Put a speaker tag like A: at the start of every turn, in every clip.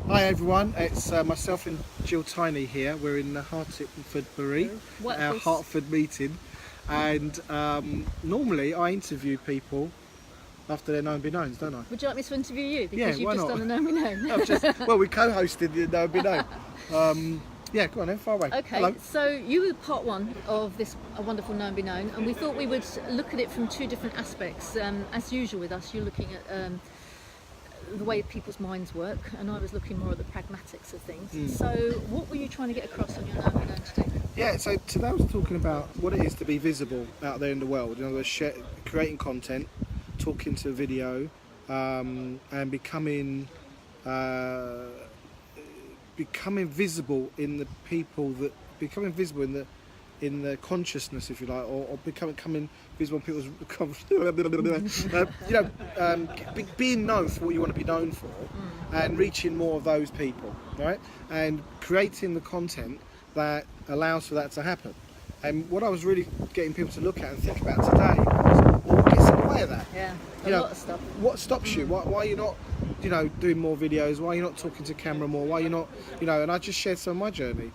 A: Hi everyone, it's myself and Gill Tiney here. We're in the Hertford, our Hertford meeting, and normally I interview people after their known be knowns, don't I?
B: Would you like me to interview you? Because
A: Yeah,
B: you've
A: why
B: just
A: not?
B: done the known be known.
A: Well, we co-hosted the known be known. Yeah, go on then, far away.
B: Okay,
A: Hello.
B: so you were part one of this wonderful known be known, and we thought we would look at it from two different aspects. As usual with us, you're looking at the way people's minds work, and I was looking more at the pragmatics of things. So what were you trying to get across on your known be known today?
A: Yeah, so today I was talking about what it is to be visible out there in the world. You know, creating content, talking to video, and becoming visible in the people that becoming visible in the consciousness, if you like, or becoming visible in people's being known for what you want to be known for, and reaching more of those people, right? And creating the content that allows for that to happen. And what I was really getting people to look at and think about today was what gets in the way of that.
B: Yeah, lot of stuff.
A: What stops you? Why are you not, doing more videos? Why are you not talking to camera more? Why are you not, and I just shared some of my journey.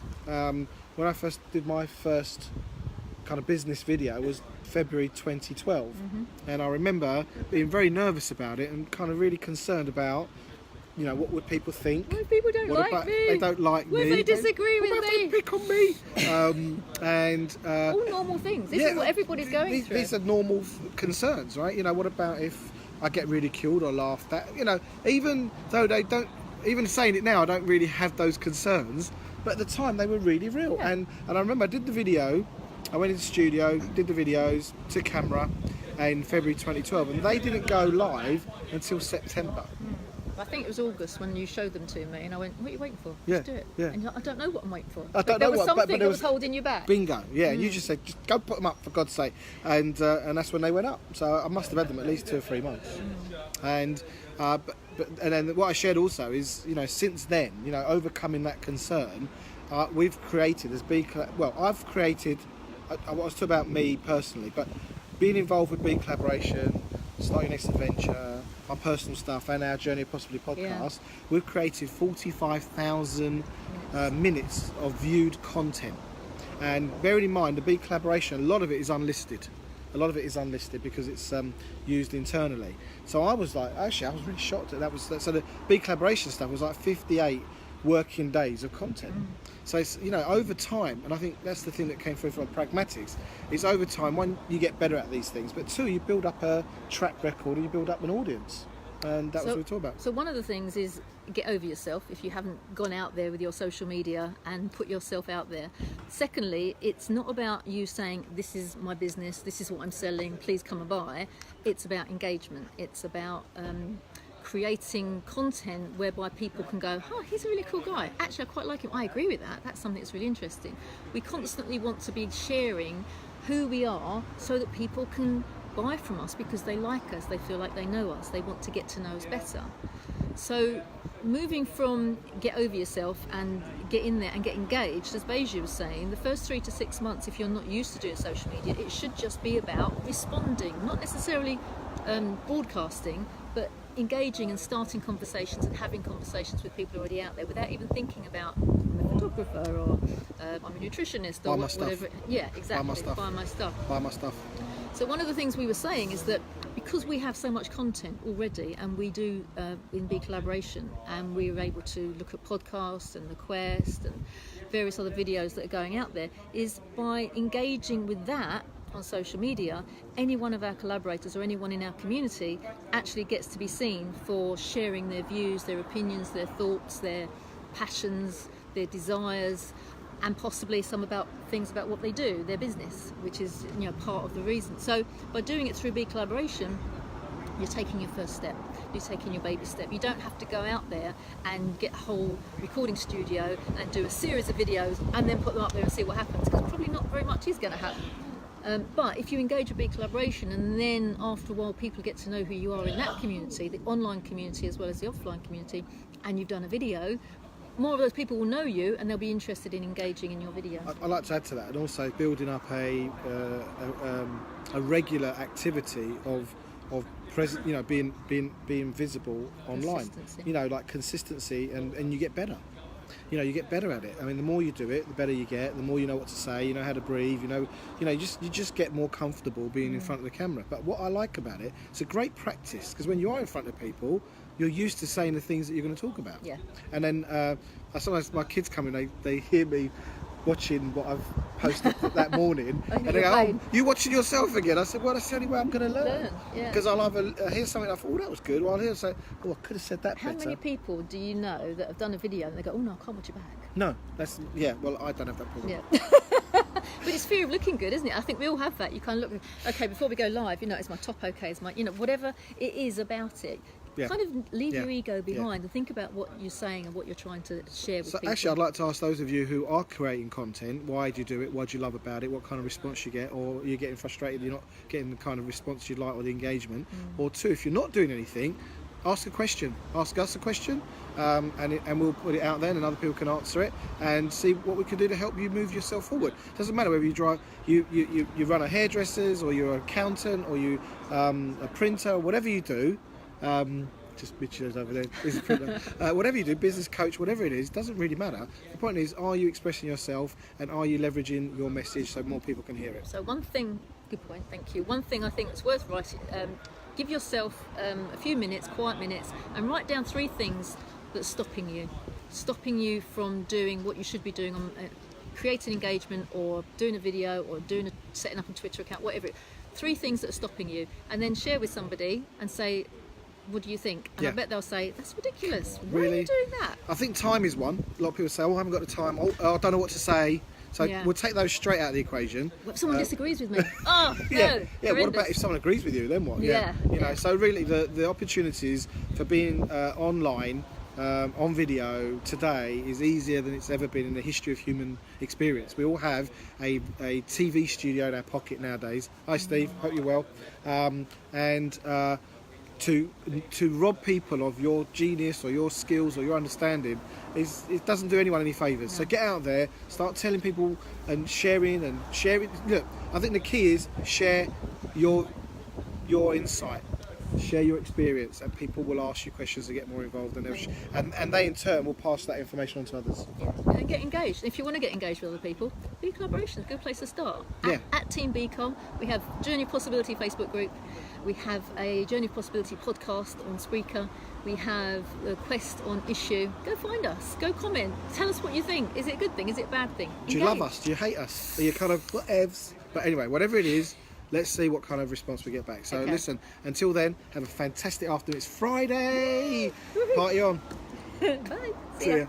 A: When I first did my first kind of business video was February 2012, and I remember being very nervous about it and kind of really concerned about, what would people think?
B: What if people don't like me?
A: They don't like
B: me.
A: me.
B: What if they disagree with me?
A: They pick on me.
B: All normal things. This is what everybody's going through.
A: These are normal concerns, right? What about if I get ridiculed or laughed at? Even though they don't, even saying it now, I don't really have those concerns. But at the time, they were really real.
B: Yeah.
A: And I remember I did the video. I went into the studio, did the videos to camera in February 2012, and they didn't go live until September.
B: I think it was August when you showed them to me, and I went, "What are you waiting for?
A: Yeah,
B: Just do it."
A: yeah.
B: And you're like, I don't know what I'm waiting for.
A: I don't
B: there
A: know
B: was
A: what,
B: something
A: but
B: that was holding you back.
A: Bingo. Yeah, you just said, just go put them up for God's sake, and that's when they went up. So I must have had them at least 2 or 3 months. And and then what I shared also is, since then, overcoming that concern, we've created as I've created. I was talking about me personally, but being involved with BeCollaboration, Start Your Next Adventure, my personal stuff, and our Journey of Possibly podcast, we've created 45,000 minutes of viewed content. And bearing in mind, the BeCollaboration, a lot of it is unlisted. A lot of it is unlisted because it's used internally. So I was like, actually, I was really shocked at that. So the BeCollaboration stuff was like 58 working days of content. So it's, over time, and I think that's the thing that came through from pragmatics, is over time, one, you get better at these things, but two, you build up a track record and you build up an audience. And that was what we talked about.
B: So one of the things is get over yourself if you haven't gone out there with your social media and put yourself out there. Secondly, it's not about you saying, this is my business, this is what I'm selling, please come and buy. It's about engagement. It's about creating content whereby people can go, oh, he's a really cool guy. Actually, I quite like him. I agree with that. That's something that's really interesting. We constantly want to be sharing who we are so that people can buy from us because they like us, they feel like they know us, they want to get to know us better. So moving from get over yourself and get in there and get engaged, as Beju was saying, the first 3 to 6 months, if you're not used to doing social media, it should just be about responding, not necessarily broadcasting, but engaging and starting conversations and having conversations with people already out there without even thinking about I'm a photographer or I'm a nutritionist or whatever. Yeah, exactly. Buy my stuff.
A: Buy my stuff.
B: So one of the things we were saying is that because we have so much content already, and we do in BeCollaboration, and we were able to look at podcasts and the Quest and various other videos that are going out there, is by engaging with that on social media, any one of our collaborators or anyone in our community actually gets to be seen for sharing their views, their opinions, their thoughts, their passions, their desires, and possibly some things about what they do, their business, which is part of the reason. So by doing it through BeCollaboration, you're taking your first step, you're taking your baby step. You don't have to go out there and get a whole recording studio and do a series of videos and then put them up there and see what happens, because probably not very much is going to happen. But if you engage with BeCollaboration, and then after a while people get to know who you are in that community, the online community as well as the offline community, and you've done a video, more of those people will know you and they'll be interested in engaging in your video.
A: I'd like to add to that, and also building up a regular activity of of present, being visible online.
B: Consistency.
A: Like consistency, and you get better. You get better at it. I mean, the more you do it, the better you get. The more you know what to say, you know how to breathe. You just get more comfortable being in front of the camera. But what I like about it, it's a great practice, because when you are in front of people, you're used to saying the things that you're going to talk about.
B: Yeah.
A: And then sometimes my kids come in, they hear me watching what I've posted that morning, and they go, "Oh, you watching yourself again?" I said, "Well, that's the only way I'm going to learn." Because I'll either hear something I thought, "Oh, that was good," or I'll hear say, "Oh, I could have said that better."
B: How many people do you know that have done a video and they go, "Oh no, I can't watch it back"?
A: No, well, I don't have that problem.
B: Yeah. But it's fear of looking good, isn't it? I think we all have that. You kind of look, okay, before we go live, is my top okay? Is my, whatever it is about it.
A: Yeah.
B: Kind of leave your ego behind and think about what you're saying and what you're trying to share with people.
A: Actually, I'd like to ask those of you who are creating content, why do you do it? What do you love about it? What kind of response you get? Or you're getting frustrated, you're not getting the kind of response you'd like or the engagement? Or two, if you're not doing anything, ask a question. Ask us a question, and we'll put it out there, and other people can answer it, and see what we can do to help you move yourself forward. Doesn't matter whether you run a hairdresser's, or you're an accountant, or you a printer, whatever you do. Just bitches over there. Is a printer. Whatever you do, business coach, whatever it is, doesn't really matter. The point is, are you expressing yourself, and are you leveraging your message so more people can hear it?
B: So one thing, good point, thank you. One thing I think that's worth writing. Give yourself a few minutes, quiet minutes, and write down 3 things that's stopping you from doing what you should be doing on creating engagement, or doing a video, or setting up a Twitter account, whatever. 3 things that are stopping you, and then share with somebody and say, what do you think? And I bet they'll say, that's ridiculous. Why are you doing that?
A: I think time is one. A lot of people say, oh, I haven't got the time. Oh, I don't know what to say. So we'll take those straight out of the equation.
B: Well, if someone disagrees with me, oh, no.
A: Yeah, what about if someone agrees with you, then what? So really the opportunities for being online, on video today is easier than it's ever been in the history of human experience. We all have a TV studio in our pocket nowadays. Hi Steve, hope you're well. To rob people of your genius or your skills or your understanding it doesn't do anyone any favours. So get out there, start telling people and sharing. Look, I think the key is share your insight, share your experience, and people will ask you questions and get more involved, and they in turn will pass that information on to others.
B: And get engaged. If you want to get engaged with other people, BeCollaboration is a good place to start. At Team BeCom, we have Journey of Possibility Facebook group. We have a Journey of Possibility podcast on Spreaker. We have a Quest on Issue. Go find us. Go comment. Tell us what you think. Is it a good thing? Is it a bad thing?
A: Do you love us? Do you hate us? Are you kind of whatevs? But anyway, whatever it is, let's see what kind of response we get back. So listen, until then, have a fantastic afternoon. It's Friday. Party on.
B: Bye.
A: See ya.